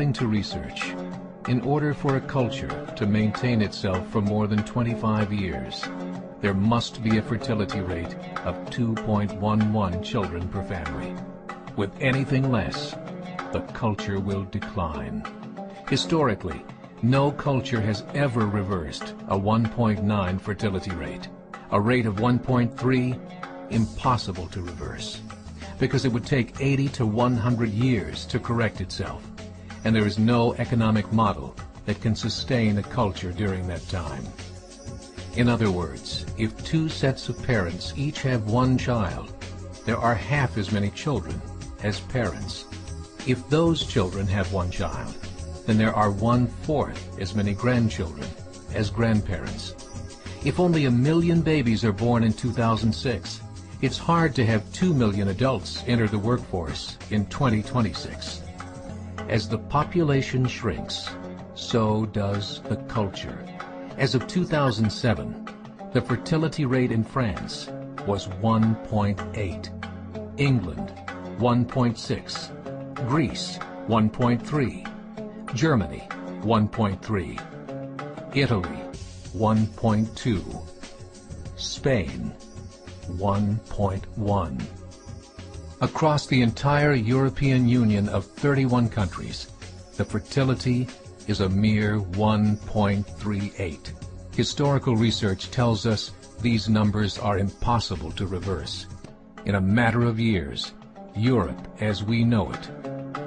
According to research, in order for a culture to maintain itself for more than 25 years, there must be a fertility rate of 2.11 children per family. With anything less, the culture will decline. Historically, no culture has ever reversed a 1.9 fertility rate. A rate of 1.3, impossible to reverse, because it would take 80 to 100 years to correct itself, and there is no economic model that can sustain a culture during that time. In other words, if two sets of parents each have one child, there are half as many children as parents. If those children have one child, then there are 1/4 as many grandchildren as grandparents. If only 1 million babies are born in 2006, it's hard to have 2 million adults enter the workforce in 2026. As the population shrinks, so does the culture. As of 2007, the fertility rate in France was 1.8, England 1.6, Greece 1.3, Germany 1.3, Italy 1.2, Spain 1.1. Across the entire European Union of 31 countries, the fertility is a mere 1.38. Historical research tells us these numbers are impossible to reverse. In a matter of years, Europe as we know it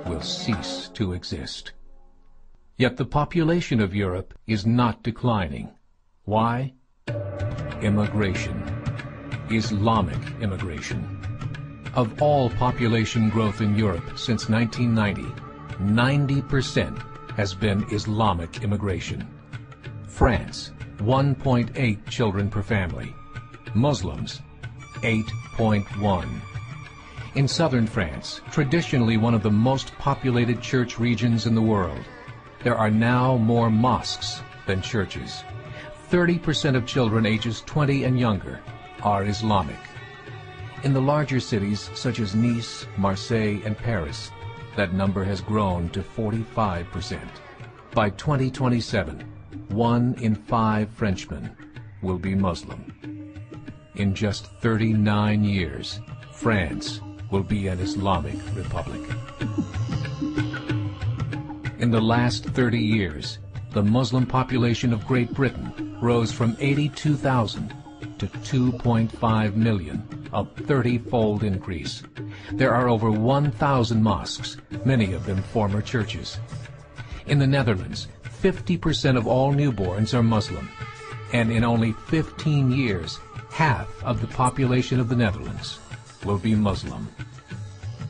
will cease to exist. Yet the population of Europe is not declining. Why? Immigration. Islamic immigration. Of all population growth in Europe since 1990, 90% has been Islamic immigration. France, 1.8 children per family. Muslims, 8.1. In southern France, traditionally one of the most populated church regions in the world, there are now more mosques than churches. 30% of children ages 20 and younger are Islamic. In the larger cities such as Nice, Marseille, and Paris, that number has grown to 45%. By 2027, 1 in 5 Frenchmen will be Muslim. In just 39 years, France will be an Islamic republic. In the last 30 years, the Muslim population of Great Britain rose from 82,000 to 2.5 million, a 30-fold increase. There are over 1,000 mosques, many of them former churches. In the Netherlands, 50% of all newborns are Muslim, and in only 15 years, half of the population of the Netherlands will be Muslim.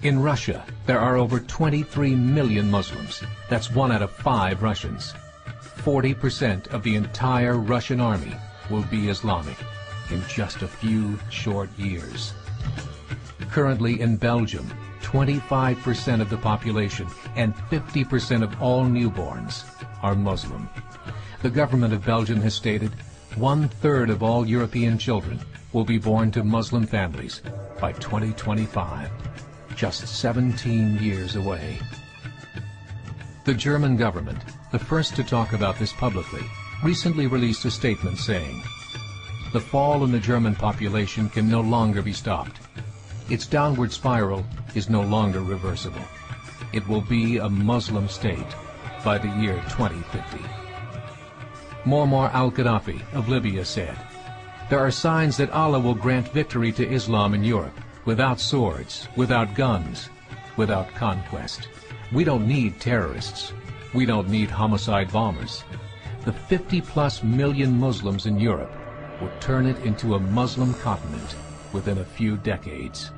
In Russia, there are over 23 million Muslims. That's 1 out of 5 Russians. 40% of the entire Russian army will be Islamic in just a few short years. Currently in Belgium, 25% of the population and 50% of all newborns are Muslim. The government of Belgium has stated 1/3 of all European children will be born to Muslim families by 2025, just 17 years away. The German government, the first to talk about this publicly, recently released a statement saying, "The fall in the German population can no longer be stopped. Its downward spiral is no longer reversible. It will be a Muslim state by the year 2050. Muammar al-Gaddafi of Libya said, "There are signs that Allah will grant victory to Islam in Europe, without swords, without guns, without conquest. We don't need terrorists. We don't need homicide bombers. The 50+ million Muslims in Europe will turn it into a Muslim continent within a few decades."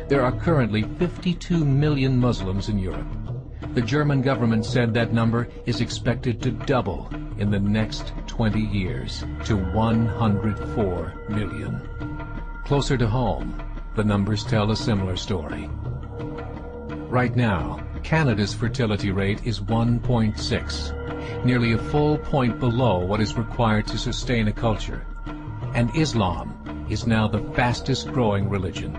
There are currently 52 million Muslims in Europe. The German government said that number is expected to double in the next 20 years to 104 million. Closer to home, the numbers tell a similar story. Right now, Canada's fertility rate is 1.6, nearly a full point below what is required to sustain a culture. And Islam is now the fastest growing religion.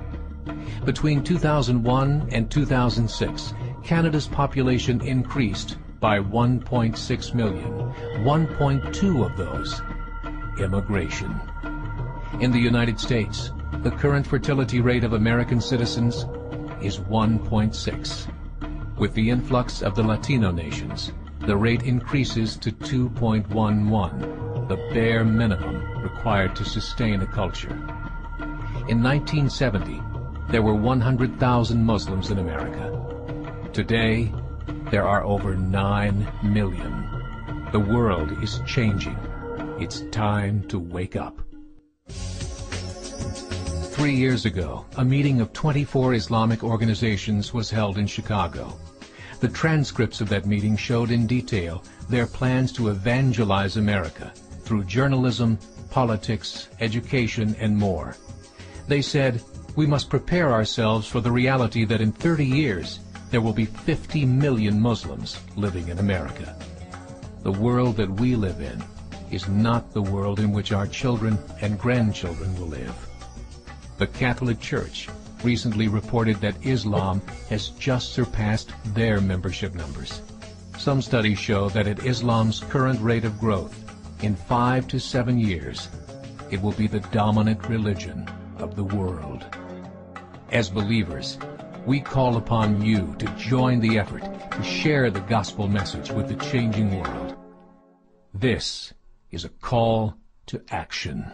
Between 2001 and 2006, Canada's population increased by 1.6 million, 1.2 of those immigration. In the United States, the current fertility rate of American citizens is 1.6. With the influx of the Latino nations, the rate increases to 2.11, the bare minimum required to sustain a culture. In 1970, there were 100,000 Muslims in America. Today, there are over 9 million. The world is changing. It's time to wake up. 3 years ago, a meeting of 24 Islamic organizations was held in Chicago. The transcripts of that meeting showed in detail their plans to evangelize America through journalism, politics, education, and more. They said, we must prepare ourselves for the reality that in 30 years, there will be 50 million Muslims living in America. The world that we live in is not the world in which our children and grandchildren will live. The Catholic Church recently reported that Islam has just surpassed their membership numbers. Some studies show that at Islam's current rate of growth, in 5 to 7 years, it will be the dominant religion of the world. As believers, we call upon you to join the effort to share the gospel message with the changing world. This is a call to action.